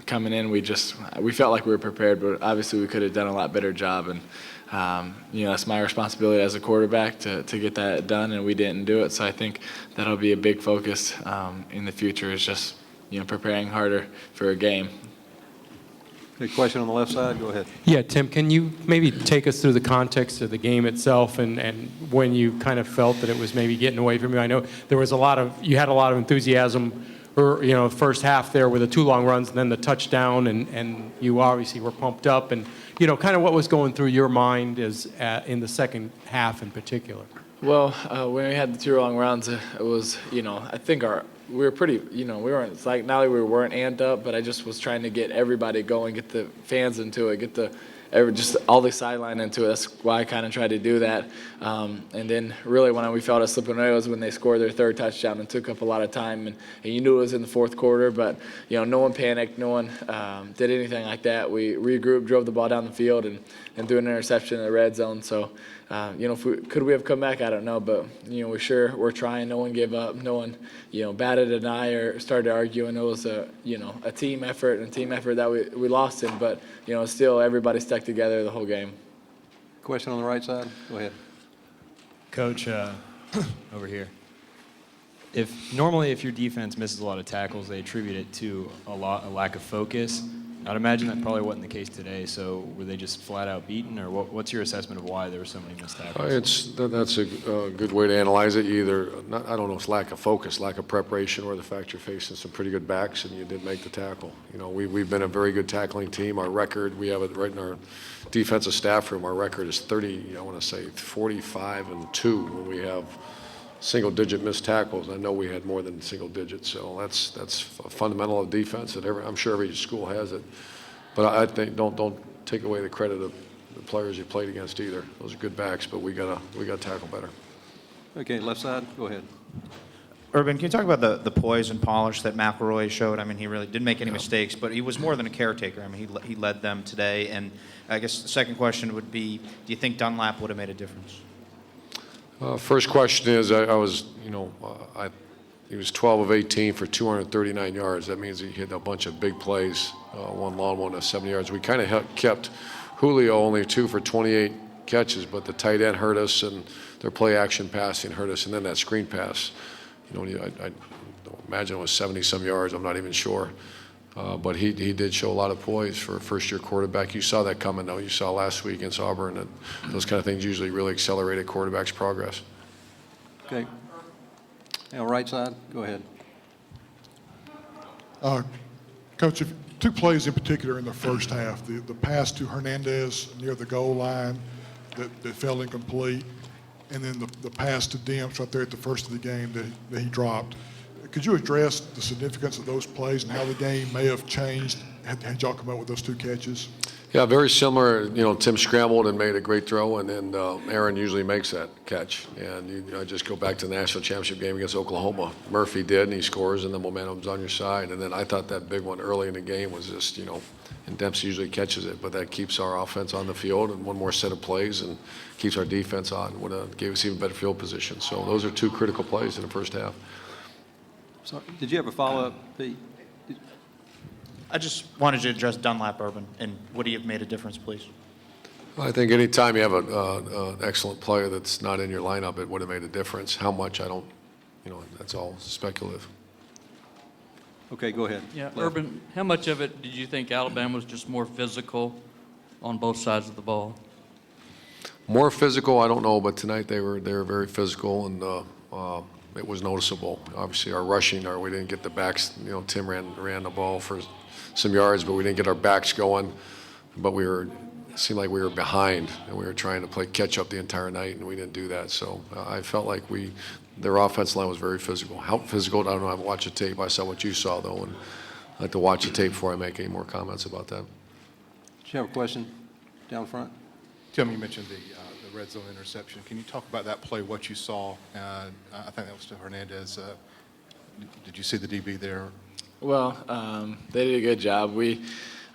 coming in, we felt like we were prepared, but obviously we could have done a lot better job. And it's my responsibility as a quarterback to get that done, and we didn't do it. So I think that'll be a big focus in the future, is just preparing harder for a game. Okay, question on the left side. Go ahead. Yeah, Tim, can you maybe take us through the context of the game itself and when you kind of felt that it was maybe getting away from you? I know there was you had a lot of enthusiasm, first half there with the 2 long runs and then the touchdown, and you obviously were pumped up. And, kind of what was going through your mind in the second half in particular? Well, when we had the 2 long runs, it was, I think we were pretty, we weren't, it's like not like we weren't amped up, but I just was trying to get everybody going, get the fans into it, just all the sideline into it. That's why I kind of tried to do that. And then really when we felt it slipping away was when they scored their 3rd touchdown and took up a lot of time. And you knew it was in the 4th quarter, but, no one panicked. No one did anything like that. We regrouped, drove the ball down the field, and threw an interception in the red zone. So, could we have come back? I don't know. But, we're trying. No one gave up. No one, batted an eye or started arguing. It was a team effort, and a team effort that we lost in. But, still everybody stuck together the whole game. Question on the right side. Go ahead. Coach, over here. If your defense misses a lot of tackles, they attribute it to a lack of focus. I'd imagine that probably wasn't the case today. So were they just flat out beaten, or what's your assessment of why there were so many missed tackles? That's a good way to analyze it. I don't know if it's lack of focus, lack of preparation, or the fact you're facing some pretty good backs and you didn't make the tackle. We've been a very good tackling team. Our record, we have it right in our defensive staff room. Our record is 45-2 when we have single-digit missed tackles. I know we had more than single digits, so that's a fundamental of defense that I'm sure every school has it. But I think don't take away the credit of the players you played against either. Those are good backs, but we gotta tackle better. Okay, left side. Go ahead. Urban, can you talk about the poise and polish that McElroy showed? I mean, he really didn't make any mistakes, but he was more than a caretaker. I mean, he led them today. And I guess the second question would be, do you think Dunlap would have made a difference? First question is, he was 12 of 18 for 239 yards. That means he hit a bunch of big plays, one long one of 70 yards. We kind of kept Julio only 2 for 28 catches, but the tight end hurt us, and their play action passing hurt us, and then that screen pass. I imagine it was 70-some yards. I'm not even sure. But he did show a lot of poise for a first-year quarterback. You saw that coming, though. You saw last week against Auburn that those kind of things usually really accelerate a quarterback's progress. Okay. Yeah, right side. Go ahead. Coach, 2 plays in particular in the first half. The pass to Hernandez near the goal line that fell incomplete, and then the pass to Demps right there at the first of the game that he dropped. Could you address the significance of those plays and how the game may have changed had y'all come up with those 2 catches? Yeah, very similar. Tim scrambled and made a great throw, and then Aaron usually makes that catch. And just go back to the national championship game against Oklahoma. Murphy did, and he scores, and the momentum's on your side. And then I thought that big one early in the game was just, and Dempsey usually catches it, but that keeps our offense on the field and one more set of plays and keeps our defense on. Gave us even better field position. So those are 2 critical plays in the first half. So, did you have a follow-up, Pete? I just wanted to address Dunlap, Urban, and would he have made a difference, please? I think any time you have an excellent player that's not in your lineup, it would have made a difference. How much, I don't, that's all speculative. Okay, go ahead. Yeah, Left. Urban, how much of it did you think Alabama was just more physical on both sides of the ball? More physical, I don't know, but tonight they were very physical, and it was noticeable. Obviously, our rushing, we didn't get the backs. Tim ran the ball for some yards, but we didn't get our backs going. But it seemed like we were behind, and we were trying to play catch up the entire night, and we didn't do that. So I felt like their offense line was very physical. How physical? I don't know. I haven't watched the tape. I saw what you saw, though, and I'd like to watch the tape before I make any more comments about that. Did you have a question down front? Tim, you mentioned the red zone interception. Can you talk about that play, what you saw? I think that was to Hernandez. Did you see the DB there? Well, they did a good job. We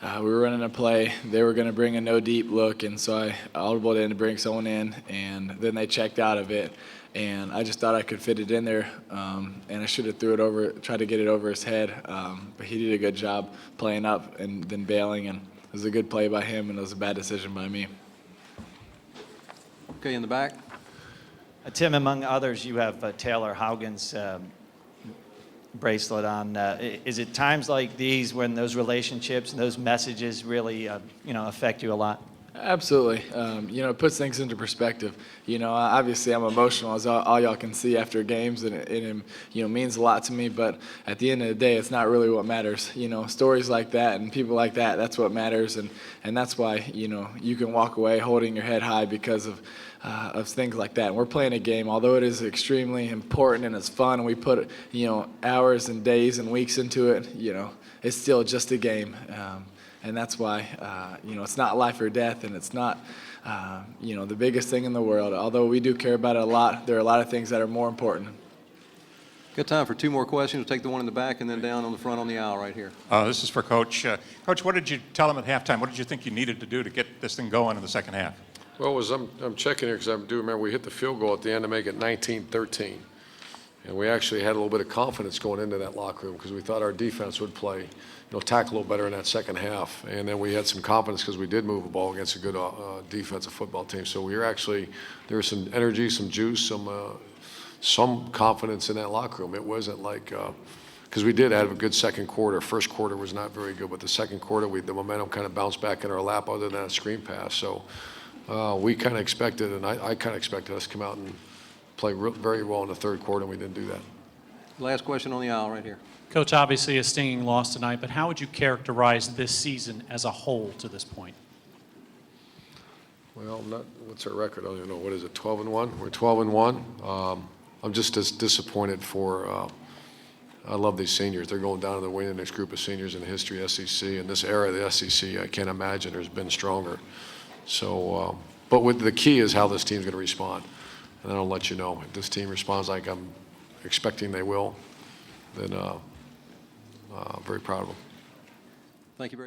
were running a play. They were going to bring a no-deep look, and so I audibled in to bring someone in, and then they checked out of it. and I just thought I could fit it in there, and I should have threw it over, tried to get it over his head, but he did a good job playing up and then bailing, and it was a good play by him, and it was a bad decision by me. Okay, in the back. Tim, among others, you have Taylor Haugen's bracelet on. Is it times like these when those relationships and those messages really, affect you a lot? Absolutely. It puts things into perspective. Obviously I'm emotional, as all y'all can see after games, and it means a lot to me, but at the end of the day, it's not really what matters. Stories like that and people like that, that's what matters, and that's why, you can walk away holding your head high because of things like that. And we're playing a game, although it is extremely important and it's fun, and we put, hours and days and weeks into it, it's still just a game. And that's why, it's not life or death, and it's not, the biggest thing in the world. Although we do care about it a lot, there are a lot of things that are more important. Got time for 2 more questions. We'll take the one in the back and then down on the front on the aisle right here. This is for Coach. Coach, what did you tell him at halftime? What did you think you needed to do to get this thing going in the second half? Well, I'm checking here because I do remember we hit the field goal at the end to make it 19-13. And we actually had a little bit of confidence going into that locker room because we thought our defense would play, tackle a little better in that second half. And then we had some confidence because we did move the ball against a good defensive football team. So we were actually, there was some energy, some juice, some confidence in that locker room. It wasn't like, because we did have a good second quarter. First quarter was not very good, but the second quarter, the momentum kind of bounced back in our lap other than a screen pass. So we kind of expected, and I kind of expected us to come out and play very well in the third quarter, and we didn't do that. Last question on the aisle right here. Coach, obviously a stinging loss tonight, but how would you characterize this season as a whole to this point? Well, what's our record? I don't even know. What is it, 12-1? We're 12-1. I'm just as disappointed for, I love these seniors. They're going down to the winningest group of seniors in the history of SEC. In this era of the SEC, I can't imagine there's been stronger. So, but the key is how this team's going to respond. And then I'll let you know. If this team responds like I'm expecting they will, then I'm very proud of them. Thank you very much.